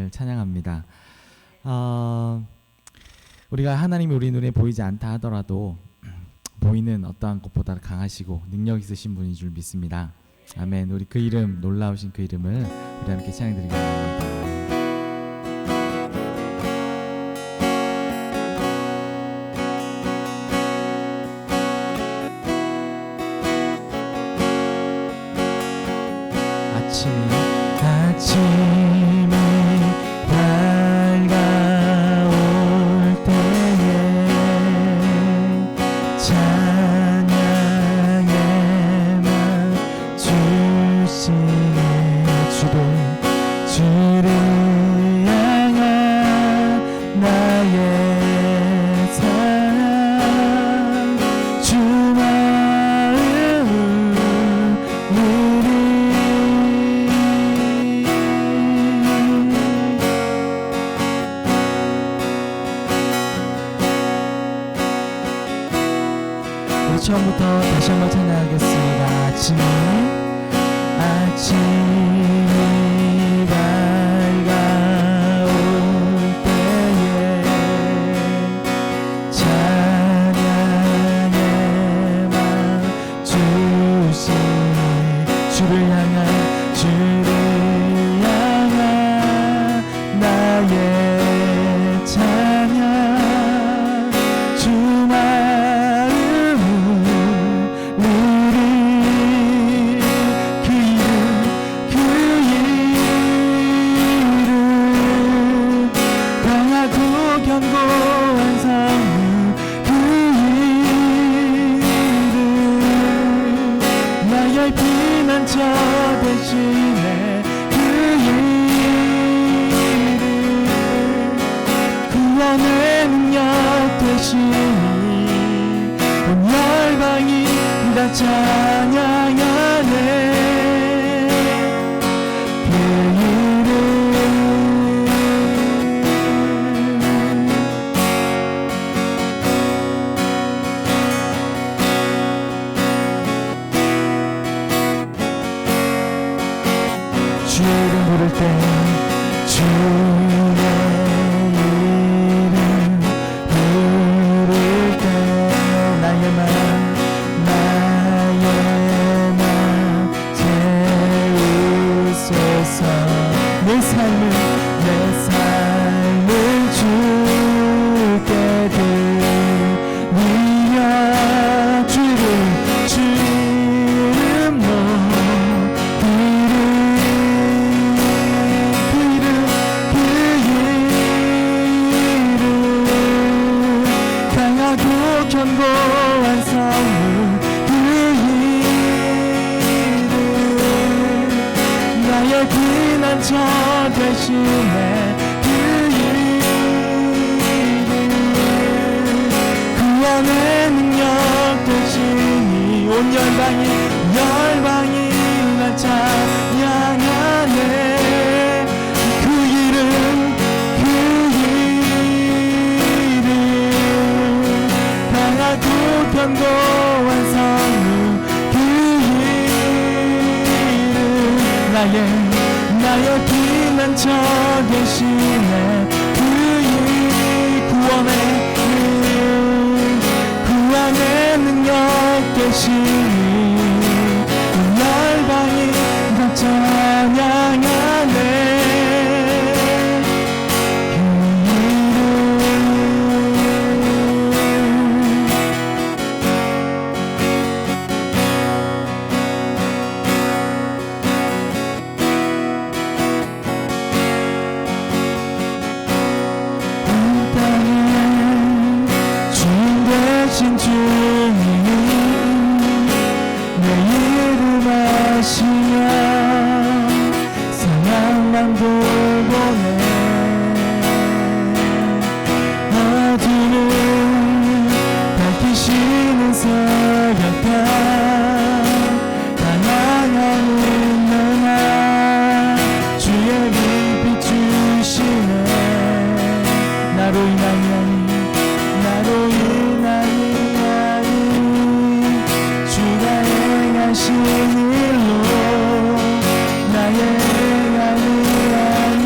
주님을 찬양합니다. 우리가 하나님이 우리 눈에 보이지 않다 하더라도 보이는 어떠한 것보다 강하시고 능력 있으신 분인 줄 믿습니다. 아멘. 우리 그 이름, 놀라우신 그 이름을 우리 함께 찬양드리기 원합니다. 아침이 밝아올 때에 찬양에만 주시네. 주를 향한 나의 사랑, 주 마음을 처음부터 다시 한번 찬양하겠습니다. 아침이 밝아올 때에 찬양에만 주시네. 주를 향한 나의 찬양, 주 피난처 되시네. 그 이름 구원의 능력 되시니 온 열방이 다 찬양하네. 그 이름 주의 이름 부를 때, 주의 이름 부를 때 나의 맘 채우소서. 내 삶을 주께 드리며 주를 견고한 성문, 그 이름 나의 피난처 되시네. 그 이름 구원의 능력 되시니 온 열방이 날 찬양하네. 그 이름 견고한 성문, 그 이름 나의 피난처 되시네. 그 이름 구원의 능력 되시니 열방이 다 찬양하네. 주님이 내 이름 아시며 사랑만 돌보네. 어두운 밝히시는 서렸다. 다양한 은혜나 주의 빛 비추시네. 나로 인하여 주가 행하신 일로 나의 행함이 아니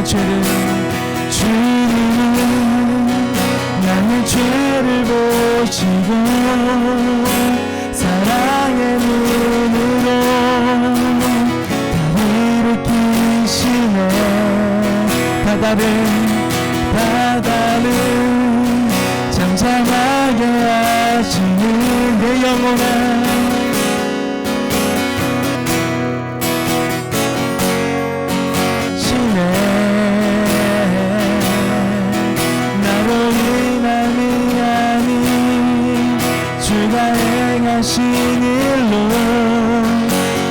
나의 죄를 주님은 나의 죄를 보시고 사랑의 눈으로 나를 일으키시네. 바다를 잠잠하게 하시는 내 영혼아 행하신 일로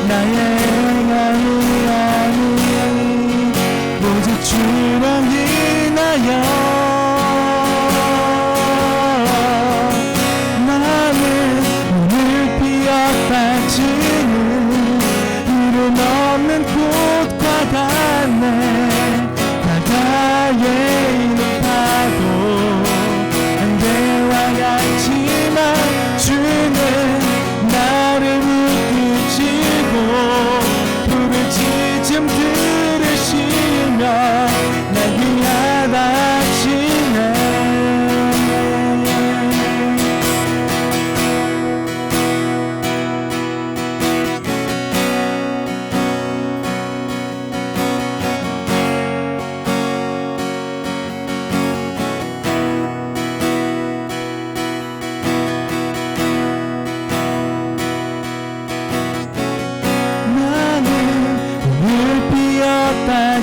나의 행함이 아니 오직 주로 인하여 나는 오늘 피어받치는 이름 없는 꽃과 같네. 바다에 있는 파도 안개와 같지만 주는 나를 붙드시고 부르짖음 들으시며 날 위하다 하시네.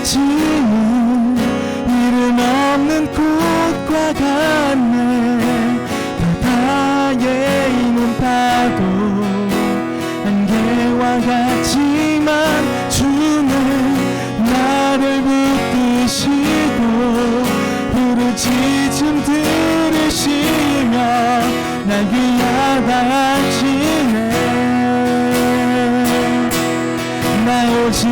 지는 이름 없는 꽃과 같네. 바다에 있는 파도 안개와 같지만 주는 나를 붙드시고 부르짖음 들으시며 날 위하다 하시네. 나 오직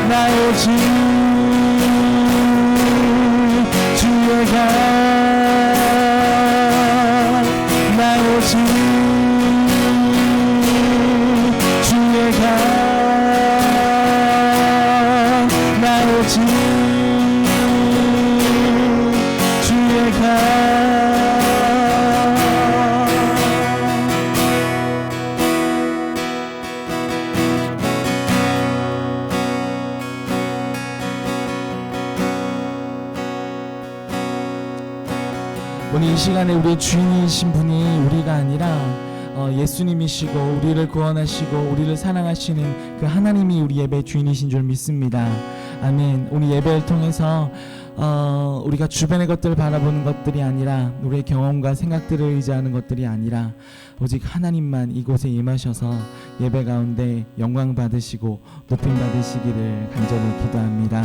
나 오직 주의 가 나 오직 주의 가 나 오직 주의 가 오늘 이 시간에 우리의 주인이신 분이 우리가 아니라 예수님이시고 우리를 구원하시고 우리를 사랑하시는 그 하나님이 우리 예배의 주인이신 줄 믿습니다. 아멘. 오늘 예배를 통해서 우리가 주변의 것들을 바라보는 것들이 아니라 우리의 경험과 생각들을 의지하는 것들이 아니라 오직 하나님만 이곳에 임하셔서 예배 가운데 영광 받으시고 높임 받으시기를 간절히 기도합니다.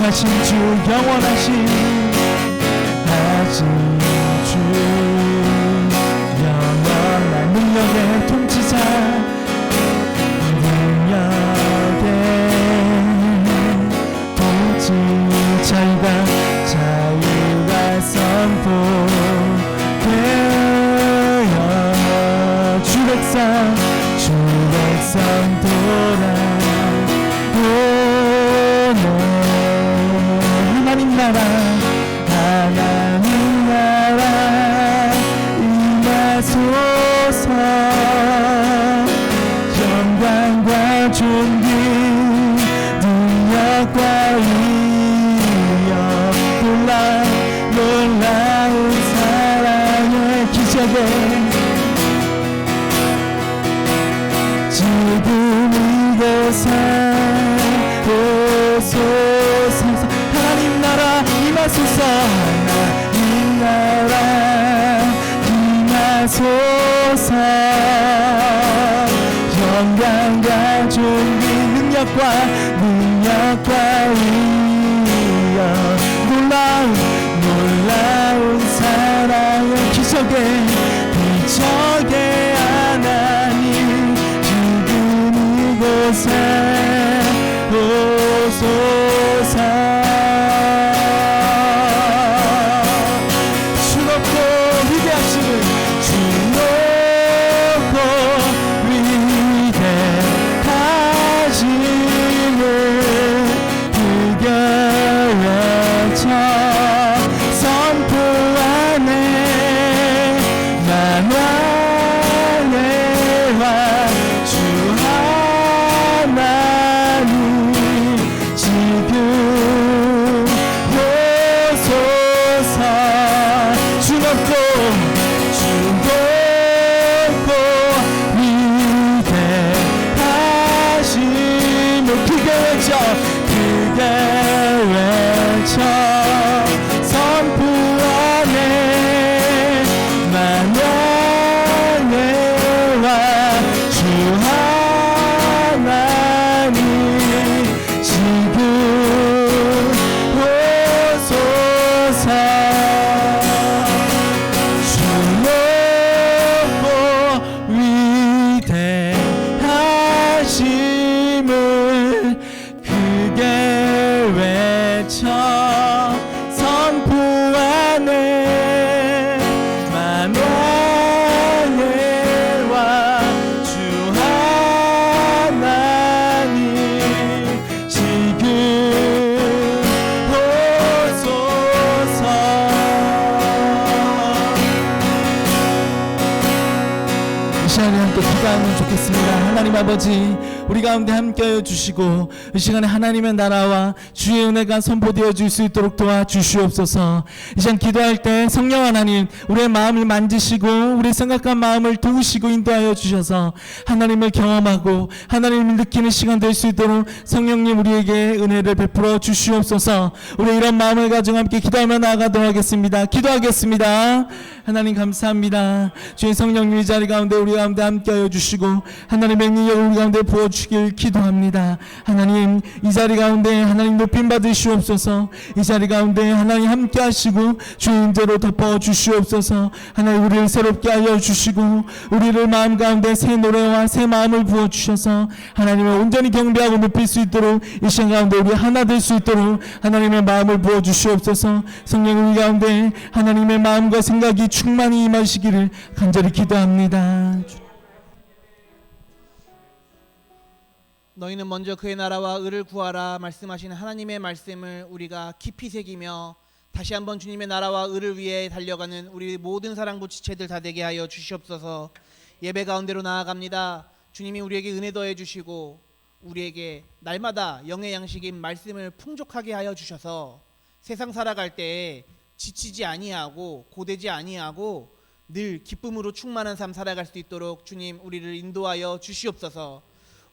영원하신 주 영원하신 하신 주 영원한 능력의 통치자 능력의 통치자이다 자유가 선포되어 주 백성 돌아오네 하나님 나라 임하소서 영광과 존귀 능력과 위엄 놀라운 사랑의 기적에 지금 이곳에 오소서 하나님 나라 임하소서 하나님 나라 임하소서 영광과 존귀 능력과 위엄 놀라운 사랑의 기적에 하나님 지금 이곳에 오소서 주 높고 위대하시는 주 높고 위대하심을 크게 외쳐 선포하네 만왕의 주 하나님 지금 오소서 주 높고 위대하심을 크게 외쳐 선포하네 만왕의 주 하나님 지금 오소서 주 높고 위대하심을 크게 외쳐 선포하네 만왕의 주 하나님 지금 오소서 이 시간에 함께 기도하면 좋겠습니다. 하나님 아버지 우리 가운데 함께하여 주시고 이 시간에 하나님의 나라와 주의 은혜가 선포되어 줄 수 있도록 도와주시옵소서. 이 시간 기도할 때 성령 하나님 우리의 마음을 만지시고 우리 생각한 마음을 도우시고 인도하여 주셔서 하나님을 경험하고 하나님을 느끼는 시간 될 수 있도록 성령님 우리에게 은혜를 베풀어 주시옵소서. 우리 이런 마음을 가지고 함께 기도하며 나아가도록 하겠습니다. 기도하겠습니다. 하나님 감사합니다. 주의 성령님 이 자리 가운데 우리 가운데 함께하여 주시고 하나님의 능력을 우리 가운데 부어주길 기도합니다. 하나님 이 자리 가운데 하나님 높임 받으시옵소서. 이 자리 가운데 하나님 함께하시고 주의 임재로 덮어주시옵소서. 하나님 우리를 새롭게 하여 주시고 우리를 마음 가운데 새 노래와 새 마음을 부어주셔서 하나님을 온전히 경배하고 높일 수 있도록 이 시간 가운데 우리 하나 될 수 있도록 하나님의 마음을 부어주시옵소서. 성령 우리 가운데 하나님의 마음과 생각이 충만히 임하시기를 간절히 기도합니다. 너희는 먼저 그의 나라와 의를 구하라 말씀하신 하나님의 말씀을 우리가 깊이 새기며 다시 한번 주님의 나라와 의를 위해 달려가는 우리 모든 사랑부 지체들 다 되게 하여 주시옵소서. 예배 가운데로 나아갑니다. 주님이 우리에게 은혜 더해 주시고 우리에게 날마다 영의 양식인 말씀을 풍족하게 하여 주셔서 세상 살아갈 때 지치지 아니하고 고되지 아니하고 늘 기쁨으로 충만한 삶 살아갈 수 있도록 주님 우리를 인도하여 주시옵소서.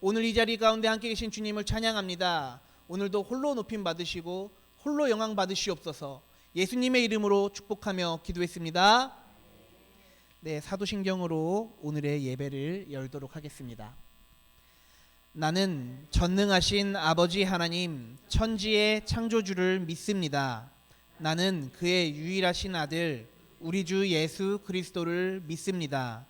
오늘 이 자리 가운데 함께 계신 주님을 찬양합니다. 오늘도 홀로 높임 받으시고 홀로 영광 받으시옵소서. 예수님의 이름으로 축복하며 기도했습니다. 네, 사도신경으로 오늘의 예배를 열도록 하겠습니다. 나는 전능하신 아버지 하나님 천지의 창조주를 믿습니다. 나는 그의 유일하신 아들 우리 주 예수 그리스도를 믿습니다.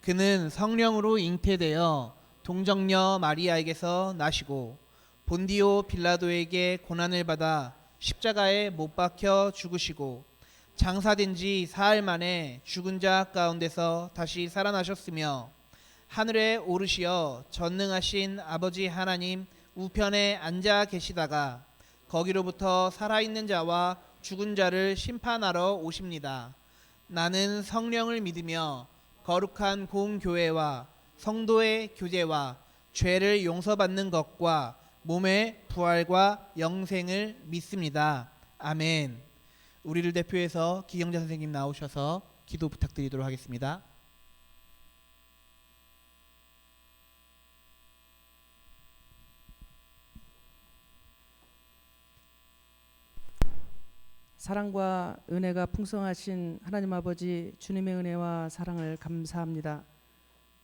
그는 성령으로 잉태되어 동정녀 마리아에게서 나시고 본디오 빌라도에게 고난을 받아 십자가에 못 박혀 죽으시고 장사된 지 사흘 만에 죽은 자 가운데서 다시 살아나셨으며 하늘에 오르시어 전능하신 아버지 하나님 우편에 앉아 계시다가 거기로부터 살아있는 자와 죽은 자를 심판하러 오십니다. 나는 성령을 믿으며 거룩한 공교회와 성도의 교제와 죄를 용서받는 것과 몸의 부활과 영생을 믿습니다. 아멘. 우리를 대표해서 기영자 선생님 나오셔서 기도 부탁드리도록 하겠습니다. 사랑과 은혜가 풍성하신 하나님 아버지 주님의 은혜와 사랑을 감사합니다.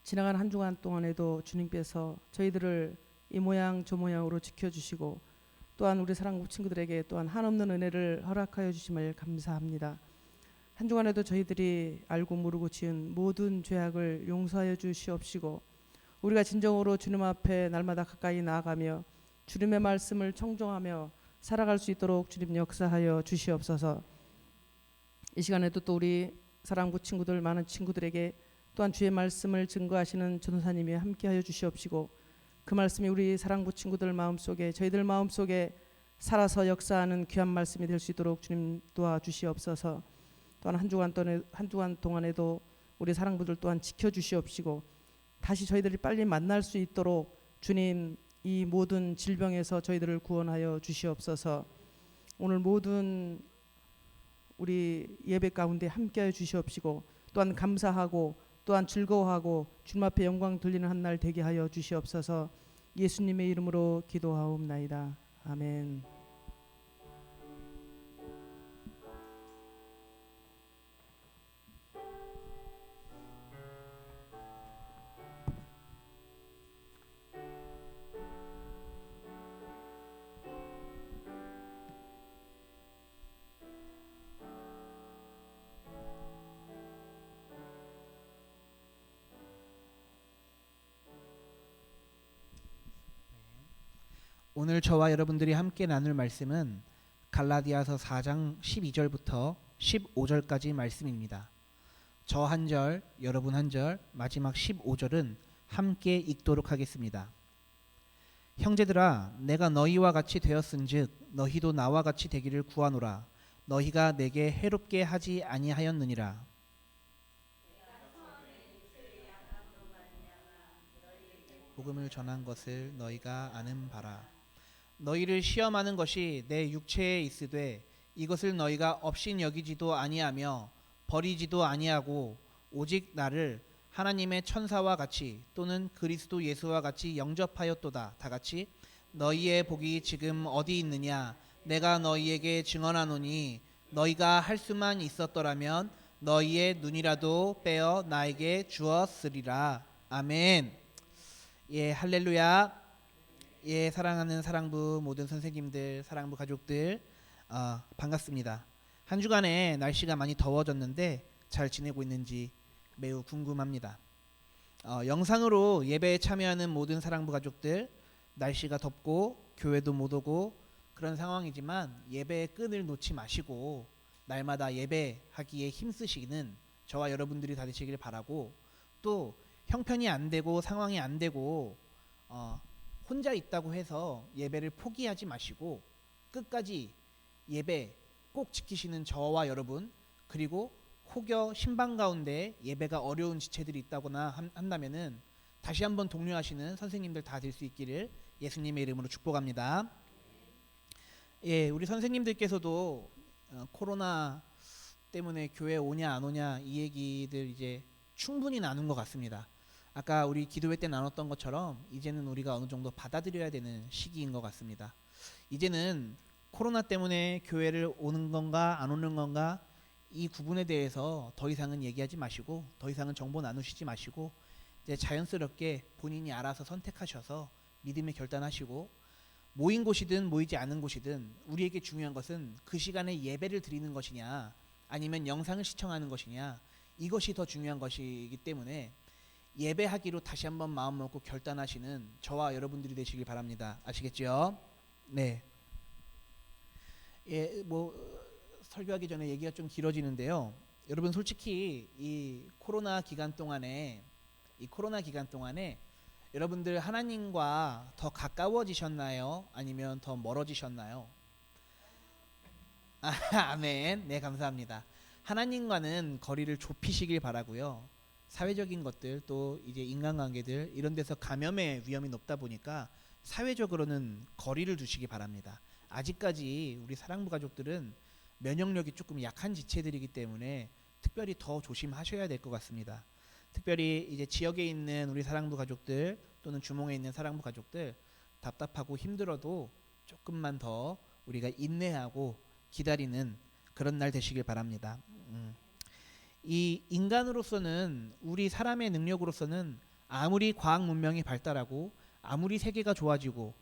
지나간 한 주간 동안에도 주님께서 저희들을 이 모양 저 모양으로 지켜주시고 또한 우리 사랑국 친구들에게 또한 한없는 은혜를 허락하여 주심을 감사합니다. 한 주간에도 저희들이 알고 모르고 지은 모든 죄악을 용서하여 주시옵시고 우리가 진정으로 주님 앞에 날마다 가까이 나아가며 주님의 말씀을 청종하며 살아갈 수 있도록 주님 역사하여 주시옵소서. 이 시간에도 또 우리 사랑부 친구들 많은 친구들에게 또한 주의 말씀을 증거하시는 전도사님이 함께하여 주시옵시고 그 말씀이 우리 사랑부 친구들 마음속에 저희들 마음속에 살아서 역사하는 귀한 말씀이 될 수 있도록 주님 도와주시옵소서. 또한 한 주간 동안에도 우리 사랑부들 또한 지켜주시옵시고 다시 저희들이 빨리 만날 수 있도록 주님 이 모든 질병에서 저희들을 구원하여 주시옵소서. 오늘 모든 우리 예배 가운데 함께하여 주시옵시고 또한 감사하고 또한 즐거워하고 주님 앞에 영광 돌리는 한 날 되게 하여 주시옵소서. 예수님의 이름으로 기도하옵나이다. 아멘. 오늘 저와 여러분들이 함께 나눌 말씀은 갈라디아서 4장 12절부터 15절까지 말씀입니다. 저 한 절, 여러분 한 절, 마지막 15절은 함께 읽도록 하겠습니다. 형제들아, 내가 너희와 같이 되었은즉 너희도 나와 같이 되기를 구하노라. 너희가 내게 해롭게 하지 아니하였느니라. 복음을 전한 것을 너희가 아는 바라. 너희를 시험하는 것이 내 육체에 있으되 이것을 너희가 업신 여기지도 아니하며 버리지도 아니하고 오직 나를 하나님의 천사와 같이 또는 그리스도 예수와 같이 영접하였도다. 다 같이 너희의 복이 지금 어디 있느냐? 내가 너희에게 증언하노니 너희가 할 수만 있었더라면 너희의 눈이라도 빼어 나에게 주었으리라. 아멘. 예, 할렐루야. 예, 사랑하는 사랑부 모든 선생님들, 사랑부 가족들, 반갑습니다. 한 주간에 날씨가 많이 더워졌는데 잘 지내고 있는지 매우 궁금합니다. 영상으로 예배에 참여하는 모든 사랑부 가족들, 날씨가 덥고 교회도 못 오고 그런 상황이지만 예배의 끈을 놓지 마시고 날마다 예배하기에 힘쓰시는 저와 여러분들이 다 되시길 바라고, 또 형편이 안 되고 상황이 안 되고 혼자 있다고 해서 예배를 포기하지 마시고 끝까지 예배 꼭 지키시는 저와 여러분, 그리고 혹여 신방 가운데 예배가 어려운 지체들이 있다거나 한다면은 다시 한번 독려하시는 선생님들 다 될 수 있기를 예수님의 이름으로 축복합니다. 예, 우리 선생님들께서도 코로나 때문에 교회 오냐 안 오냐 이 얘기들 이제 충분히 나눈 것 같습니다. 아까 우리 기도회 때 나눴던 것처럼 이제는 우리가 어느 정도 받아들여야 되는 시기인 것 같습니다. 이제는 코로나 때문에 교회를 오는 건가 안 오는 건가 이 구분에 대해서 더 이상은 얘기하지 마시고 더 이상은 정보 나누시지 마시고 이제 자연스럽게 본인이 알아서 선택하셔서 믿음의 결단하시고 모인 곳이든 모이지 않은 곳이든 우리에게 중요한 것은 그 시간에 예배를 드리는 것이냐 아니면 영상을 시청하는 것이냐 이것이 더 중요한 것이기 때문에 예배하기로 다시 한번 마음 먹고 결단하시는 저와 여러분들이 되시길 바랍니다. 아시겠죠? 네. 설교하기 전에 얘기가 좀 길어지는데요. 여러분 솔직히 이 코로나 기간 동안에 여러분들 하나님과 더 가까워지셨나요? 아니면 더 멀어지셨나요? 아멘. 네, 감사합니다. 하나님과는 거리를 좁히시길 바라고요. 사회적인 것들 또 이제 인간관계들 이런 데서 감염의 위험이 높다 보니까 사회적으로는 거리를 두시기 바랍니다. 아직까지 우리 사랑부 가족들은 면역력이 조금 약한 지체들이기 때문에 특별히 더 조심하셔야 될 것 같습니다. 특별히 이제 지역에 있는 우리 사랑부 가족들 또는 주몽에 있는 사랑부 가족들 답답하고 힘들어도 조금만 더 우리가 인내하고 기다리는 그런 날 되시길 바랍니다. 이 인간으로서는 우리 사람의 능력으로서는 아무리 과학 문명이 발달하고 아무리 세계가 좋아지고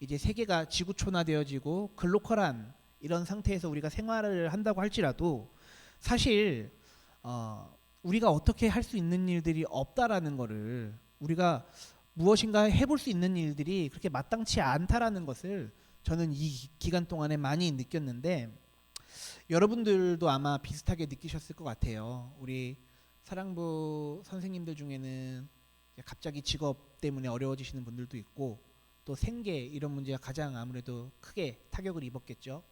이제 세계가 지구촌화되어지고 글로컬한 이런 상태에서 우리가 생활을 한다고 할지라도 사실 우리가 어떻게 할 수 있는 일들이 없다라는 거를 우리가 무엇인가 해볼 수 있는 일들이 그렇게 마땅치 않다라는 것을 저는 이 기간 동안에 많이 느꼈는데 여러분들도 아마 비슷하게 느끼셨을 것 같아요. 우리 사랑부 선생님들 중에는 갑자기 직업 때문에 어려워지시는 분들도 있고 또 생계 이런 문제가 가장 아무래도 크게 타격을 입었겠죠.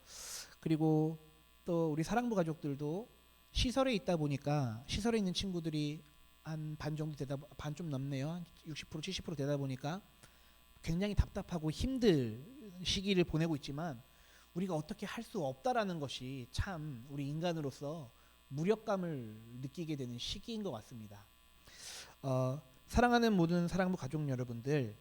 그리고 또 우리 사랑부 가족들도 시설에 있다 보니까 시설에 있는 친구들이 한 반 정도 되다 반 좀 넘네요. 60% 70% 되다 보니까 굉장히 답답하고 힘들 시기를 보내고 있지만 우리가 어떻게 할 수 없다라는 것이 참 우리 인간으로서 무력감을 느끼게 되는 시기인 것 같습니다. 사랑하는 모든 사랑부 가족 여러분들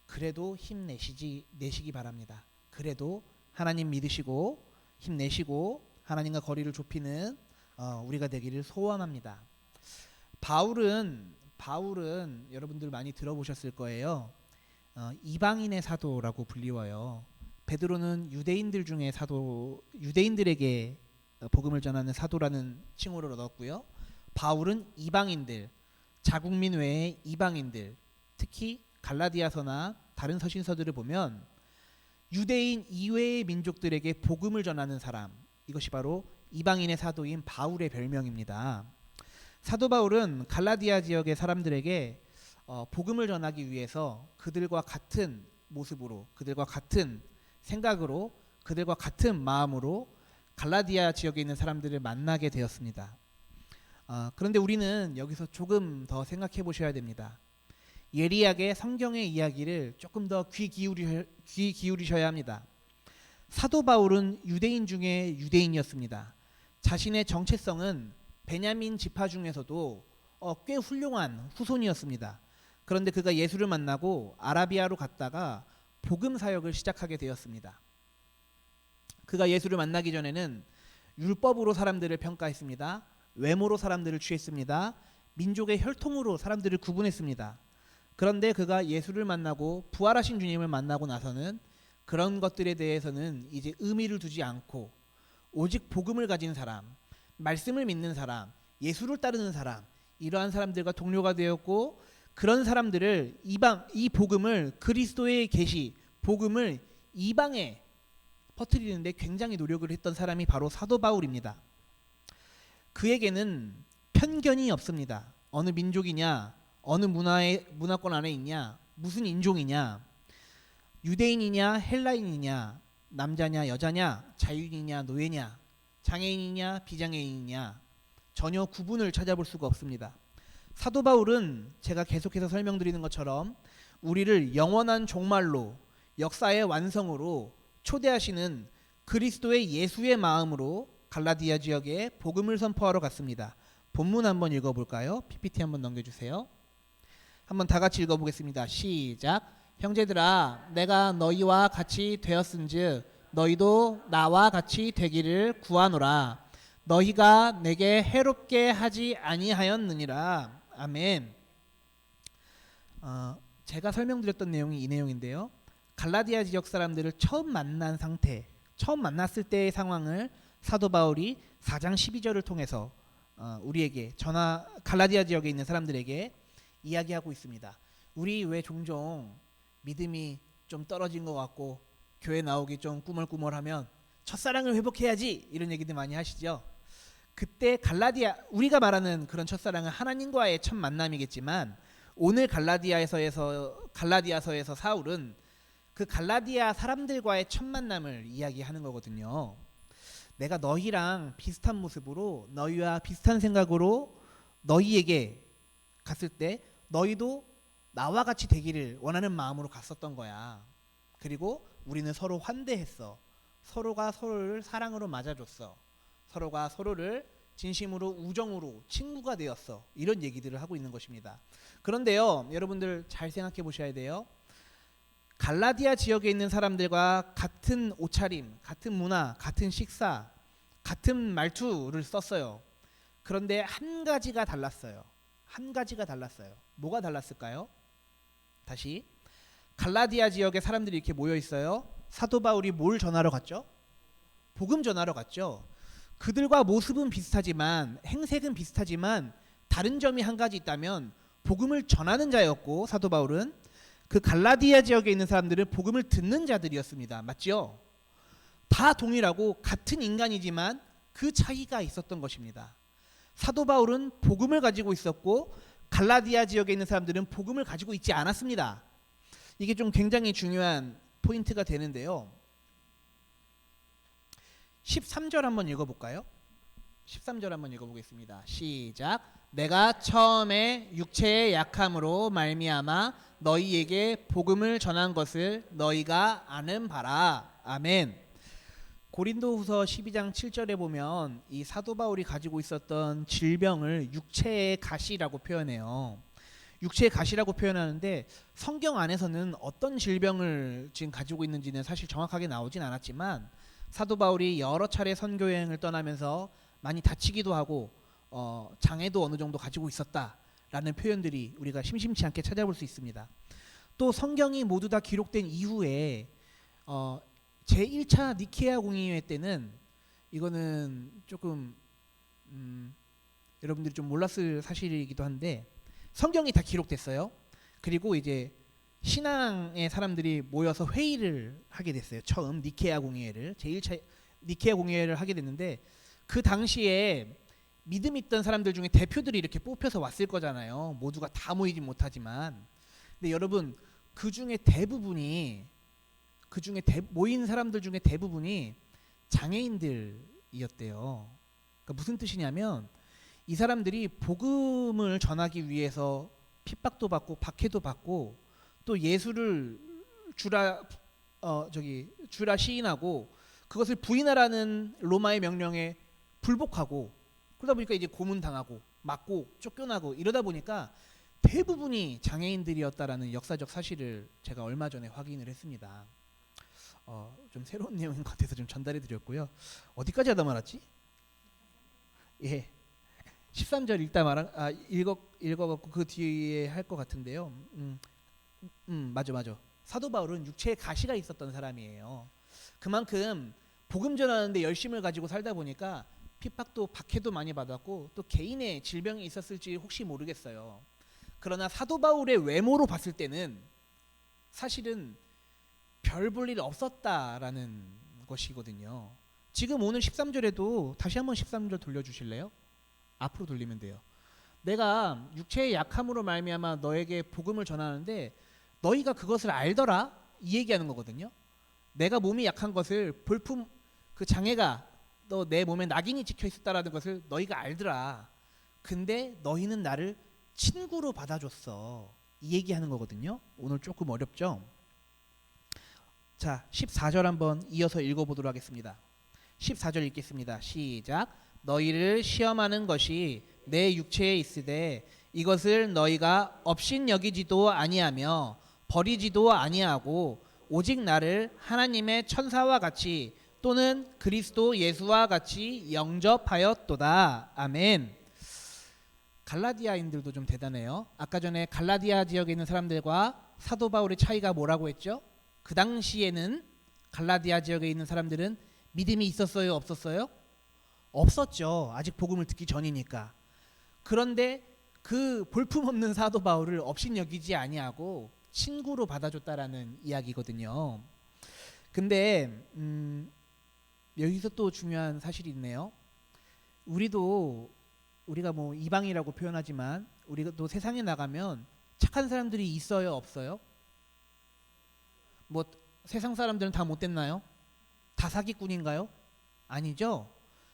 그래도 힘내시기 바랍니다. 그래도 하나님 믿으시고 힘내시고 하나님과 거리를 좁히는 우리가 되기를 소원합니다. 바울은 여러분들 많이 들어보셨을 거예요. 이방인의 사도라고 불리워요. 베드로는 유대인들 중에 사도, 유대인들에게 복음을 전하는 사도라는 칭호를 얻었고요. 바울은 이방인들, 자국민 외의 이방인들, 특히 갈라디아서나 다른 서신서들을 보면 유대인 이외의 민족들에게 복음을 전하는 사람, 이것이 바로 이방인의 사도인 바울의 별명입니다. 사도 바울은 갈라디아 지역의 사람들에게 복음을 전하기 위해서 그들과 같은 모습으로, 그들과 같은 생각으로, 그들과 같은 마음으로 갈라디아 지역에 있는 사람들을 만나게 되었습니다. 그런데 우리는 여기서 조금 더 생각해 보셔야 됩니다. 예리하게 성경의 이야기를 조금 더 귀 기울이셔야 합니다. 사도 바울은 유대인 중에 유대인이었습니다. 자신의 정체성은 베냐민 지파 중에서도 꽤 훌륭한 후손이었습니다. 그런데 그가 예수를 만나고 아라비아로 갔다가 복음 사역을 시작하게 되었습니다. 그가 예수를 만나기 전에는 율법으로 사람들을 평가했습니다. 외모로 사람들을 취했습니다. 민족의 혈통으로 사람들을 구분했습니다. 그런데 그가 예수를 만나고 부활하신 주님을 만나고 나서는 그런 것들에 대해서는 이제 의미를 두지 않고 오직 복음을 가진 사람, 말씀을 믿는 사람, 예수를 따르는 사람, 이러한 사람들과 동료가 되었고 그런 사람들을 이 복음을 그리스도의 계시, 복음을 이방에 퍼뜨리는데 굉장히 노력을 했던 사람이 바로 사도 바울입니다. 그에게는 편견이 없습니다. 어느 민족이냐, 어느 문화권 안에 있냐, 무슨 인종이냐, 유대인이냐, 헬라인이냐, 남자냐, 여자냐, 자유인이냐, 노예냐, 장애인이냐, 비장애인이냐 전혀 구분을 찾아볼 수가 없습니다. 사도 바울은 제가 계속해서 설명드리는 것처럼 우리를 영원한 종말로 역사의 완성으로 초대하시는 그리스도의 예수의 마음으로 갈라디아 지역에 복음을 선포하러 갔습니다. 본문 한번 읽어볼까요? PPT 한번 넘겨주세요. 한번 다 같이 읽어보겠습니다. 시작. 형제들아, 내가 너희와 같이 되었은즉 너희도 나와 같이 되기를 구하노라. 너희가 내게 해롭게 하지 아니하였느니라. 아멘. 제가 설명드렸던 내용이 이 내용인데요. 갈라디아 지역 사람들을 처음 만난 상태, 처음 만났을 때의 상황을 사도 바울이 4장 12절을 통해서 우리에게 갈라디아 지역에 있는 사람들에게 이야기하고 있습니다. 우리 왜 종종 믿음이 좀 떨어진 것 같고 교회 나오기 좀 꾸물꾸물하면 첫사랑을 회복해야지 이런 얘기들 많이 하시죠. 그때 우리가 말하는 그런 첫사랑은 하나님과의 첫 만남이겠지만 오늘 갈라디아서에서 사울은 그 갈라디아 사람들과의 첫 만남을 이야기하는 거거든요. 내가 너희랑 비슷한 모습으로 너희와 비슷한 생각으로 너희에게 갔을 때 너희도 나와 같이 되기를 원하는 마음으로 갔었던 거야. 그리고 우리는 서로 환대했어. 서로가 서로를 사랑으로 맞아줬어. 서로가 서로를 진심으로 우정으로 친구가 되었어. 이런 얘기들을 하고 있는 것입니다. 그런데요, 여러분들 잘 생각해 보셔야 돼요. 갈라디아 지역에 있는 사람들과 같은 옷차림, 같은 문화, 같은 식사, 같은 말투를 썼어요. 그런데 한 가지가 달랐어요. 뭐가 달랐을까요? 다시 갈라디아 지역의 사람들이 이렇게 모여 있어요. 사도 바울이 뭘 전하러 갔죠? 복음 전하러 갔죠. 그들과 모습은 비슷하지만 행색은 비슷하지만 다른 점이 한 가지 있다면 복음을 전하는 자였고 사도 바울은 그 갈라디아 지역에 있는 사람들은 복음을 듣는 자들이었습니다. 맞죠? 다 동일하고 같은 인간이지만 그 차이가 있었던 것입니다. 사도 바울은 복음을 가지고 있었고 갈라디아 지역에 있는 사람들은 복음을 가지고 있지 않았습니다. 이게 좀 굉장히 중요한 포인트가 되는데요. 13절 한번 읽어볼까요? 13절 한번 읽어보겠습니다. 시작. 내가 처음에 육체의 약함으로 말미암아 너희에게 복음을 전한 것을 너희가 아는 바라. 아멘. 고린도후서 12장 7절에 보면 이 사도 바울이 가지고 있었던 질병을 육체의 가시라고 표현해요. 육체의 가시라고 표현하는데 성경 안에서는 어떤 질병을 지금 가지고 있는지는 사실 정확하게 나오진 않았지만 사도 바울이 여러 차례 선교 여행을 떠나면서 많이 다치기도 하고 장애도 어느 정도 가지고 있었다라는 표현들이 우리가 심심치 않게 찾아볼 수 있습니다. 또 성경이 모두 다 기록된 이후에 제1차 니케아 공의회 때는 이거는 조금 여러분들이 좀 몰랐을 사실이기도 한데 성경이 다 기록됐어요. 그리고 이제 신앙의 사람들이 모여서 회의를 하게 됐어요. 처음 니케아 공의회를 제1차 니케아 공의회를 하게 됐는데 그 당시에 믿음 있던 사람들 중에 대표들이 이렇게 뽑혀서 왔을 거잖아요. 모두가 다 모이진 못하지만. 근데 여러분 그 중에 모인 사람들 중에 대부분이 장애인들이었대요. 그러니까 무슨 뜻이냐면 이 사람들이 복음을 전하기 위해서 핍박도 받고 박해도 받고 또 예수를 주라 시인하고 그것을 부인하라는 로마의 명령에 불복하고 그러다 보니까 이제 고문당하고 맞고 쫓겨나고 이러다 보니까 대부분이 장애인들이었다라는 역사적 사실을 제가 얼마 전에 확인을 했습니다. 좀 새로운 내용인 것 같아서 좀 전달해 드렸고요. 어디까지 하다 말았지? 예. 13절 읽어갖고 그 뒤에 할 것 같은데요. 맞아. 사도 바울은 육체에 가시가 있었던 사람이에요. 그만큼 복음 전하는데 열심을 가지고 살다 보니까 핍박도 박해도 많이 받았고 또 개인의 질병이 있었을지 혹시 모르겠어요. 그러나 사도 바울의 외모로 봤을 때는 사실은 별 볼 일 없었다라는 것이거든요. 지금 오늘 13절에도 다시 한번 13절 돌려주실래요? 앞으로 돌리면 돼요. 내가 육체의 약함으로 말미암아 너에게 복음을 전하는데 너희가 그것을 알더라 이 얘기하는 거거든요. 내가 몸이 약한 것을 볼품 그 장애가 너 내 몸에 낙인이 찍혀 있었다라는 것을 너희가 알더라. 근데 너희는 나를 친구로 받아줬어. 이 얘기하는 거거든요. 오늘 조금 어렵죠? 자, 14절 한번 이어서 읽어보도록 하겠습니다. 14절 읽겠습니다. 시작. 너희를 시험하는 것이 내 육체에 있으되 이것을 너희가 업신 여기지도 아니하며 버리지도 아니하고 오직 나를 하나님의 천사와 같이 또는 그리스도 예수와 같이 영접하였도다. 아멘. 갈라디아인들도 좀 대단해요. 아까 전에 갈라디아 지역에 있는 사람들과 사도 바울의 차이가 뭐라고 했죠? 그 당시에는 갈라디아 지역에 있는 사람들은 믿음이 있었어요, 없었어요? 없었죠. 아직 복음을 듣기 전이니까. 그런데 그 볼품없는 사도 바울을 업신여기지 아니하고 친구로 받아줬다라는 이야기거든요. 근데 여기서 또 중요한 사실이 있네요. 우리가 뭐 이방이라고 표현하지만 우리가 또 세상에 나가면 착한 사람들이 있어요, 없어요? 뭐 세상 사람들은 다 못됐나요? 다 사기꾼인가요? 아니죠.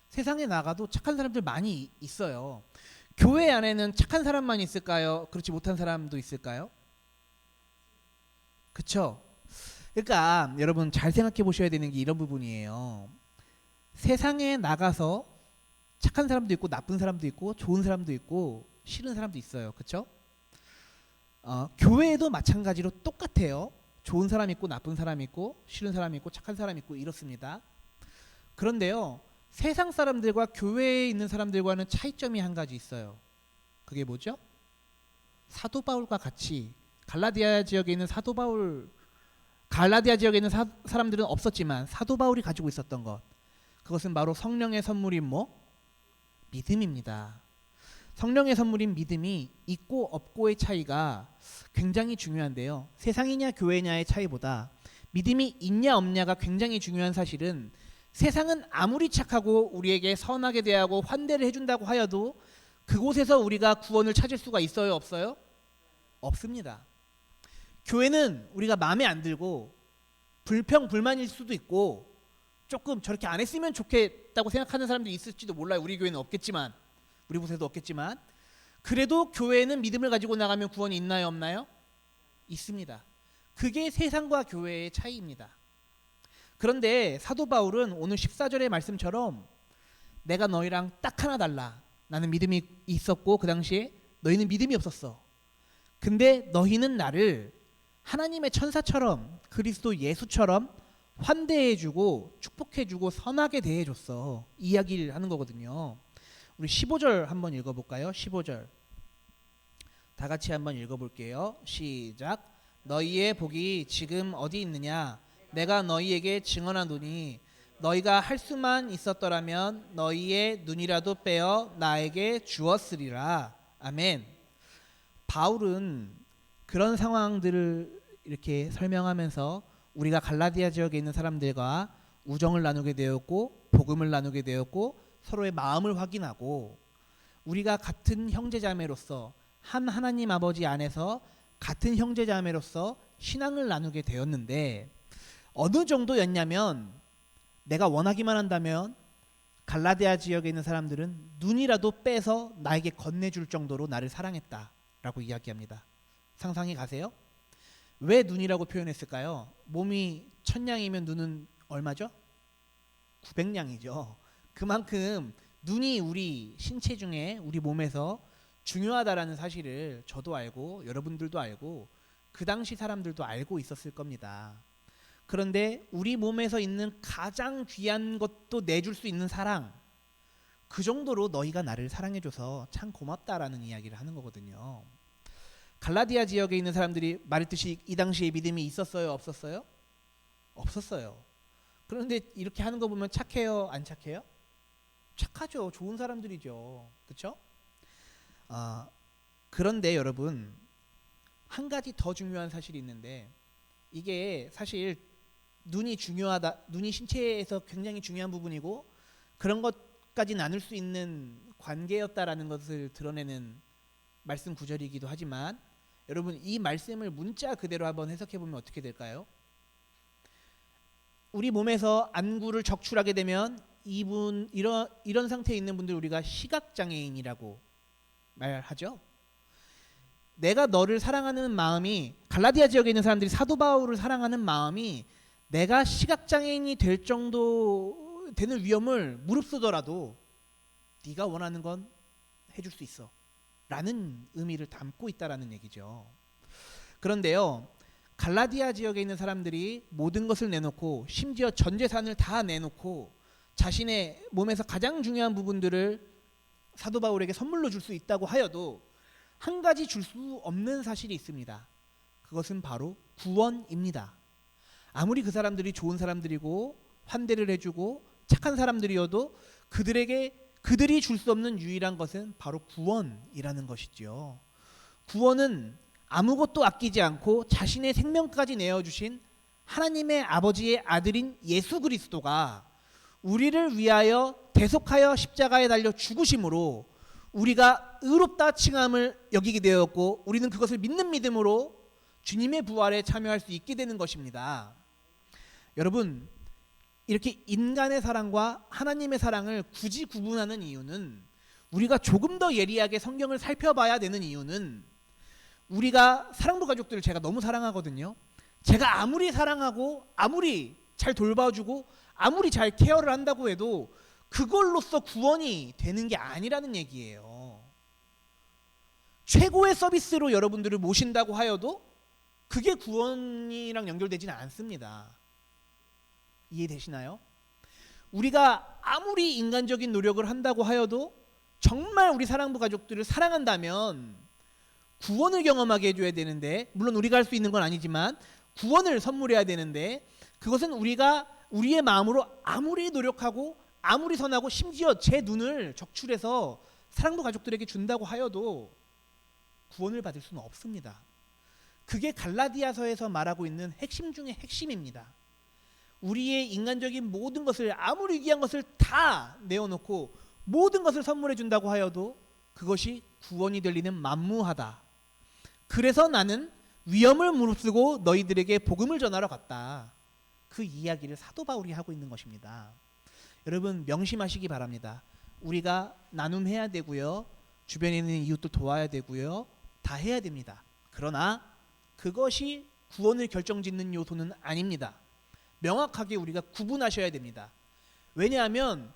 세상에 나가도 착한 사람들 많이 있어요. 교회 안에는 착한 사람만 있을까요? 그렇지 못한 사람도 있을까요? 그쵸? 그러니까 여러분 잘 생각해 보셔야 되는 게 이런 부분이에요. 세상에 나가서 착한 사람도 있고 나쁜 사람도 있고 좋은 사람도 있고 싫은 사람도 있어요. 그쵸? 교회에도 마찬가지로 똑같아요. 좋은 사람 있고 나쁜 사람 있고 싫은 사람 있고 착한 사람 있고 이렇습니다. 그런데요, 세상 사람들과 교회에 있는 사람들과는 차이점이 한 가지 있어요. 그게 뭐죠? 사도 바울과 같이 갈라디아 지역에 있는 사람들은 없었지만 사도 바울이 가지고 있었던 것, 그것은 바로 성령의 선물인 믿음입니다. 성령의 선물인 믿음이 있고 없고의 차이가 굉장히 중요한데요. 세상이냐 교회냐의 차이보다 믿음이 있냐 없냐가 굉장히 중요한 사실은, 세상은 아무리 착하고 우리에게 선하게 대하고 환대를 해준다고 하여도 그곳에서 우리가 구원을 찾을 수가 있어요, 없어요? 없습니다. 교회는 우리가 마음에 안 들고 불평불만일 수도 있고 조금 저렇게 안 했으면 좋겠다고 생각하는 사람들이 있을지도 몰라요. 우리 교회는 없겠지만, 우리 곳에도 없겠지만, 그래도 교회는 믿음을 가지고 나가면 구원이 있나요, 없나요? 있습니다. 그게 세상과 교회의 차이입니다. 그런데 사도 바울은 오늘 14절의 말씀처럼 내가 너희랑 딱 하나 달라. 나는 믿음이 있었고 그 당시에 너희는 믿음이 없었어. 근데 너희는 나를 하나님의 천사처럼, 그리스도 예수처럼 환대해주고 축복해주고 선하게 대해줬어. 이야기를 하는 거거든요. 우리 15절 한번 읽어볼까요? 15절 다 같이 한번 읽어볼게요. 시작. 너희의 복이 지금 어디 있느냐? 내가 너희에게 증언하노니 너희가 할 수만 있었더라면 너희의 눈이라도 빼어 나에게 주었으리라. 아멘. 바울은 그런 상황들을 이렇게 설명하면서 우리가 갈라디아 지역에 있는 사람들과 우정을 나누게 되었고 복음을 나누게 되었고 서로의 마음을 확인하고 우리가 같은 형제자매로서 한 하나님 아버지 안에서 같은 형제자매로서 신앙을 나누게 되었는데, 어느 정도였냐면 내가 원하기만 한다면 갈라디아 지역에 있는 사람들은 눈이라도 빼서 나에게 건네줄 정도로 나를 사랑했다라고 이야기합니다. 상상이 가세요? 왜 눈이라고 표현했을까요? 몸이 1000냥이면 눈은 얼마죠? 900냥이죠. 그만큼 눈이 우리 신체 중에 우리 몸에서 중요하다라는 사실을 저도 알고 여러분들도 알고 그 당시 사람들도 알고 있었을 겁니다. 그런데 우리 몸에서 있는 가장 귀한 것도 내줄 수 있는 사랑, 그 정도로 너희가 나를 사랑해줘서 참 고맙다라는 이야기를 하는 거거든요. 갈라디아 지역에 있는 사람들이 말했듯이 이 당시에 믿음이 있었어요, 없었어요? 없었어요. 그런데 이렇게 하는 거 보면 착해요, 안 착해요? 착하죠. 좋은 사람들이죠. 그렇죠? 그런데 여러분, 한 가지 더 중요한 사실이 있는데, 이게 사실 눈이 중요하다, 눈이 신체에서 굉장히 중요한 부분이고 그런 것까지 나눌 수 있는 관계였다라는 것을 드러내는 말씀 구절이기도 하지만, 여러분 이 말씀을 문자 그대로 한번 해석해 보면 어떻게 될까요? 우리 몸에서 안구를 적출하게 되면 이런 상태에 있는 분들 우리가 시각장애인이라고 말하죠. 내가 너를 사랑하는 마음이, 갈라디아 지역에 있는 사람들이 사도 바울을 사랑하는 마음이 내가 시각장애인이 될 정도 되는 위험을 무릅쓰더라도 네가 원하는 건 해줄 수 있어 라는 의미를 담고 있다라는 얘기죠. 그런데요, 갈라디아 지역에 있는 사람들이 모든 것을 내놓고 심지어 전 재산을 다 내놓고 자신의 몸에서 가장 중요한 부분들을 사도 바울에게 선물로 줄 수 있다고 하여도 한 가지 줄 수 없는 사실이 있습니다. 그것은 바로 구원입니다. 아무리 그 사람들이 좋은 사람들이고 환대를 해주고 착한 사람들이어도 그들이 줄 수 없는 유일한 것은 바로 구원이라는 것이지요. 구원은 아무것도 아끼지 않고 자신의 생명까지 내어주신 하나님의 아버지의 아들인 예수 그리스도가 우리를 위하여 대속하여 십자가에 달려 죽으심으로 우리가 의롭다 칭함을 여기게 되었고, 우리는 그것을 믿는 믿음으로 주님의 부활에 참여할 수 있게 되는 것입니다. 여러분, 이렇게 인간의 사랑과 하나님의 사랑을 굳이 구분하는 이유는, 우리가 조금 더 예리하게 성경을 살펴봐야 되는 이유는, 우리가 사랑부 가족들을 제가 너무 사랑하거든요. 제가 아무리 사랑하고 아무리 잘 돌봐주고 아무리 잘 케어를 한다고 해도 그걸로써 구원이 되는 게 아니라는 얘기예요. 최고의 서비스로 여러분들을 모신다고 하여도 그게 구원이랑 연결되지는 않습니다. 이해되시나요? 우리가 아무리 인간적인 노력을 한다고 하여도 정말 우리 사랑부 가족들을 사랑한다면 구원을 경험하게 해줘야 되는데, 물론 우리가 할 수 있는 건 아니지만 구원을 선물해야 되는데, 그것은 우리가 우리의 마음으로 아무리 노력하고 아무리 선하고 심지어 제 눈을 적출해서 사랑부 가족들에게 준다고 하여도 구원을 받을 수는 없습니다. 그게 갈라디아서에서 말하고 있는 핵심 중의 핵심입니다. 우리의 인간적인 모든 것을, 아무리 귀한 것을 다 내어놓고 모든 것을 선물해 준다고 하여도 그것이 구원이 될 리는 만무하다. 그래서 나는 위험을 무릅쓰고 너희들에게 복음을 전하러 갔다. 그 이야기를 사도 바울이 하고 있는 것입니다. 여러분, 명심하시기 바랍니다. 우리가 나눔해야 되고요, 주변에 있는 이웃들 도와야 되고요, 다 해야 됩니다. 그러나 그것이 구원을 결정짓는 요소는 아닙니다. 명확하게 우리가 구분하셔야 됩니다. 왜냐하면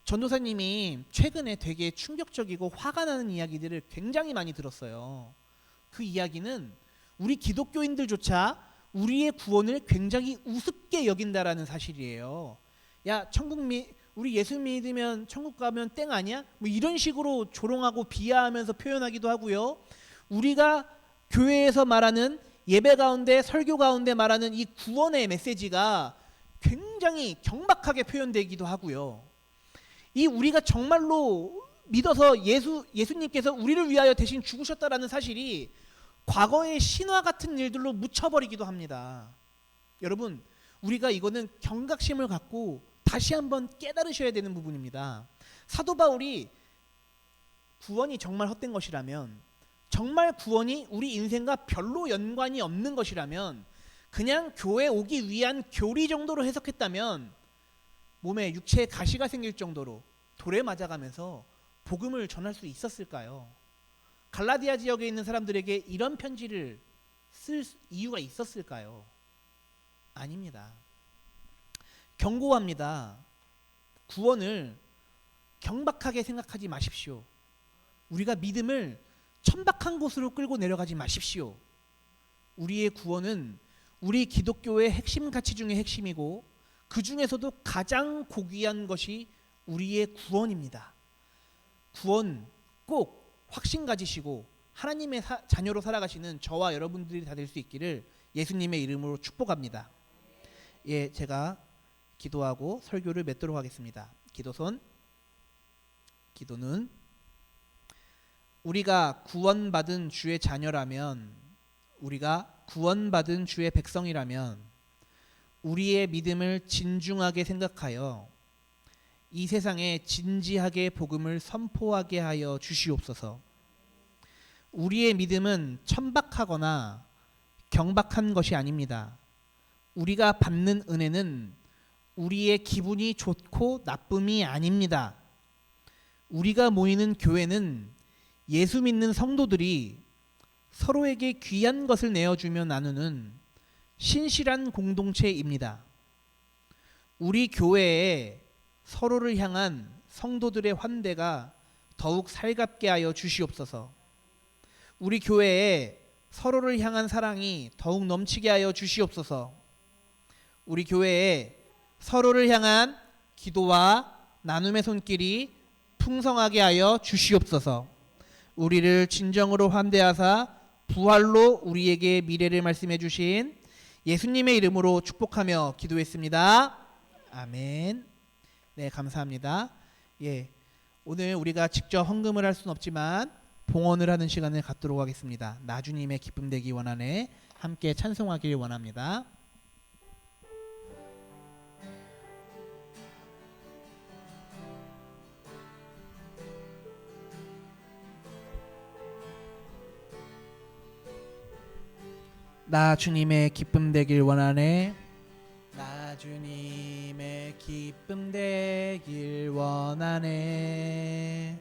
전도사님이 최근에 되게 충격적이고 화가 나는 이야기들을 굉장히 많이 들었어요. 그 이야기는 우리 기독교인들조차 우리의 구원을 굉장히 우습게 여긴다라는 사실이에요. 야, 우리 예수 믿으면 천국 가면 땡 아니야? 뭐 이런 식으로 조롱하고 비하하면서 표현하기도 하고요. 우리가 교회에서 말하는, 예배 가운데 설교 가운데 말하는 이 구원의 메시지가 굉장히 경박하게 표현되기도 하고요. 이 우리가 정말로 믿어서 예수님께서 우리를 위하여 대신 죽으셨다라는 사실이 과거의 신화 같은 일들로 묻혀버리기도 합니다. 여러분, 우리가 이거는 경각심을 갖고 다시 한번 깨달으셔야 되는 부분입니다. 사도 바울이 구원이 정말 헛된 것이라면, 정말 구원이 우리 인생과 별로 연관이 없는 것이라면, 그냥 교회 오기 위한 교리 정도로 해석했다면 몸에 육체에 가시가 생길 정도로 돌에 맞아가면서 복음을 전할 수 있었을까요? 갈라디아 지역에 있는 사람들에게 이런 편지를 쓸 이유가 있었을까요? 아닙니다. 경고합니다. 구원을 경박하게 생각하지 마십시오. 우리가 믿음을 천박한 곳으로 끌고 내려가지 마십시오. 우리의 구원은 우리 기독교의 핵심 가치 중의 핵심이고, 그 중에서도 가장 고귀한 것이 우리의 구원입니다. 구원 꼭 확신 가지시고 하나님의 자녀로 살아가시는 저와 여러분들이 다 될 수 있기를 예수님의 이름으로 축복합니다. 예, 제가 기도하고 설교를 맺도록 하겠습니다. 기도는 우리가 구원받은 주의 자녀라면, 우리가 구원받은 주의 백성이라면 우리의 믿음을 진중하게 생각하여 이 세상에 진지하게 복음을 선포하게 하여 주시옵소서. 우리의 믿음은 천박하거나 경박한 것이 아닙니다. 우리가 받는 은혜는 우리의 기분이 좋고 나쁨이 아닙니다. 우리가 모이는 교회는 예수 믿는 성도들이 서로에게 귀한 것을 내어주며 나누는 신실한 공동체입니다. 우리 교회에 서로를 향한 성도들의 환대가 더욱 살갑게 하여 주시옵소서. 우리 교회에 서로를 향한 사랑이 더욱 넘치게 하여 주시옵소서. 우리 교회에 서로를 향한 기도와 나눔의 손길이 풍성하게 하여 주시옵소서. 우리를 진정으로 환대하사 부활로 우리에게 미래를 말씀해 주신 예수님의 이름으로 축복하며 기도했습니다. 아멘. 네, 감사합니다. 예, 오늘 우리가 직접 헌금을 할 수는 없지만 봉헌을 하는 시간을 갖도록 하겠습니다. 나주님의 기쁨 되기 원하네. 함께 찬송하길 원합니다. 나 주님의 기쁨 되길 원하네. 나 주님의 기쁨 되길 원하네.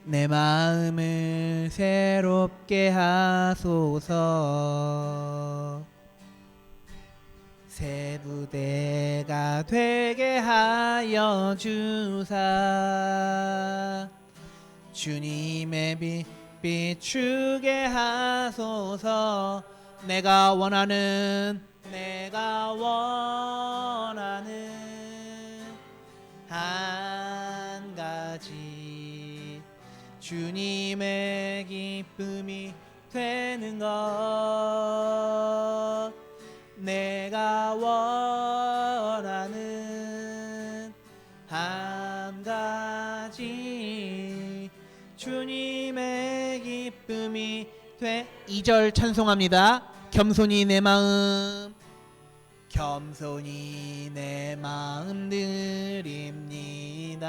내 마음을 새롭게 하소서. 새 부대가 되게 하여 주사. 주님의 빛 비추게 하소서. 내가 원하는 한 가지 주님의 기쁨이 되는 것. 내가 원하는 한 가지 주님의 기쁨이 돼. 2절 찬송합니다. 겸손히 내 마음 드립니다.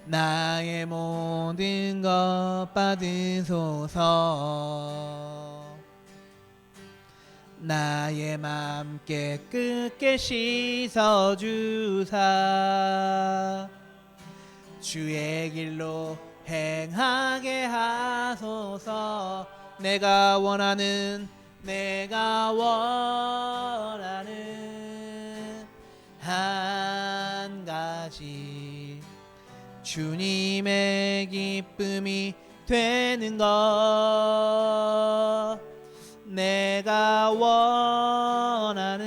나의 모든 것 받으소서. 나의 맘 깨끗게 씻어주사. 주의 길로 행하게 하소서. 내가 원하는 한 가지 주님의 기쁨이 되는 것. 내가 원하는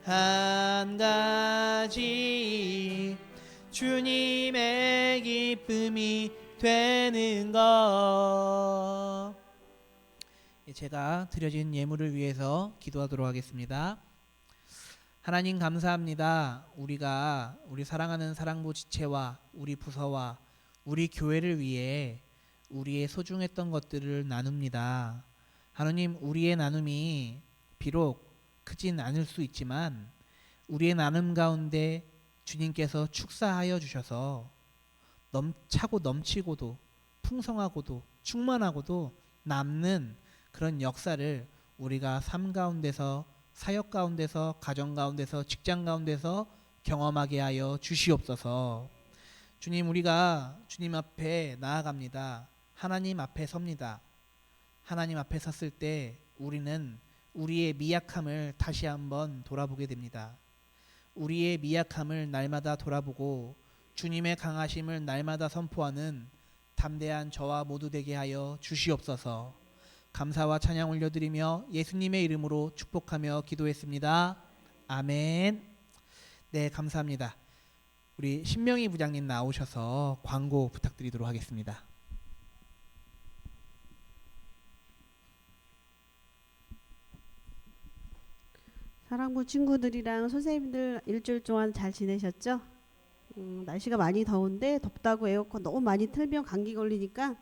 한 가지 주님의 기쁨이 되는 것. 제가 드려진 예물을 위해서 기도하도록 하겠습니다. 하나님 감사합니다. 우리가 우리 사랑하는 사랑부 지체와 우리 부서와 우리 교회를 위해 우리의 소중했던 것들을 나눕니다. 하나님, 우리의 나눔이 비록 크진 않을 수 있지만 우리의 나눔 가운데 주님께서 축사하여 주셔서 차고 넘치고도 풍성하고도 충만하고도 남는 그런 역사를 우리가 삶 가운데서, 사역 가운데서, 가정 가운데서, 직장 가운데서 경험하게 하여 주시옵소서. 주님, 우리가 주님 앞에 나아갑니다. 하나님 앞에 섭니다. 하나님 앞에 섰을 때 우리는 우리의 미약함을 다시 한번 돌아보게 됩니다. 우리의 미약함을 날마다 돌아보고 주님의 강하심을 날마다 선포하는 담대한 저와 모두 되게 하여 주시옵소서. 감사와 찬양 올려드리며 예수님의 이름으로 축복하며 기도했습니다. 아멘. 네, 감사합니다. 우리 신명희 부장님 나오셔서 광고 부탁드리도록 하겠습니다. 사랑부 친구들이랑 선생님들 일주일 동안 잘 지내셨죠? 날씨가 많이 더운데 덥다고 에어컨 너무 많이 틀면 감기 걸리니까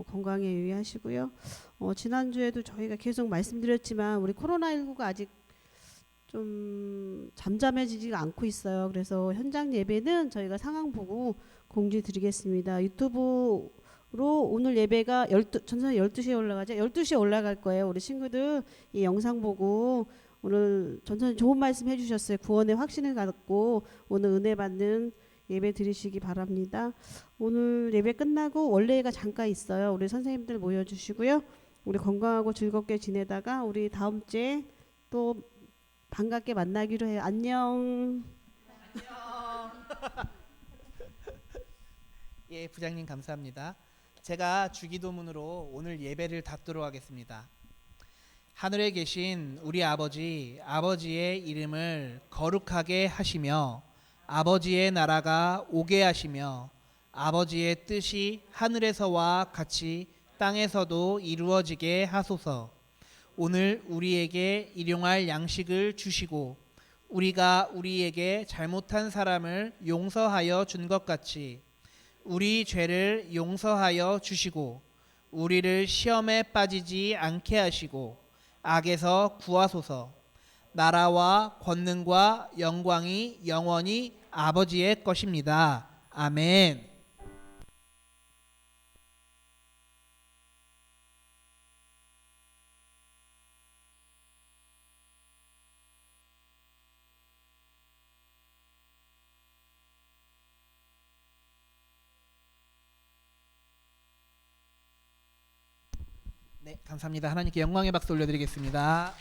건강에 유의하시고요. 지난주에도 저희가 계속 말씀드렸지만 우리 코로나19가 아직 좀 잠잠해지지가 않고 있어요. 그래서 현장 예배는 저희가 상황 보고 공지 드리겠습니다. 유튜브로 오늘 예배가 전선 12시에 올라가죠? 12시에 올라갈 거예요. 우리 친구들 이 영상 보고 오늘 전선님 좋은 말씀 해주셨어요. 구원의 확신을 갖고 오늘 은혜 받는 예배 드리시기 바랍니다. 오늘 예배 끝나고 원래가 잠깐 있어요. 우리 선생님들 모여주시고요. 우리 건강하고 즐겁게 지내다가 우리 다음 주에 또 반갑게 만나기로 해요. 안녕. 예, 부장님 감사합니다. 제가 주기도문으로 오늘 예배를 닫도록 하겠습니다. 하늘에 계신 우리 아버지의 이름을 거룩하게 하시며 아버지의 나라가 오게 하시며 아버지의 뜻이 하늘에서와 같이 땅에서도 이루어지게 하소서. 오늘 우리에게 일용할 양식을 주시고 우리가 우리에게 잘못한 사람을 용서하여 준 것 같이 우리 죄를 용서하여 주시고 우리를 시험에 빠지지 않게 하시고 악에서 구하소서. 나라와 권능과 영광이 영원히 아버지의 것입니다. 아멘. 네, 감사합니다. 하나님께 영광의 박수 올려드리겠습니다.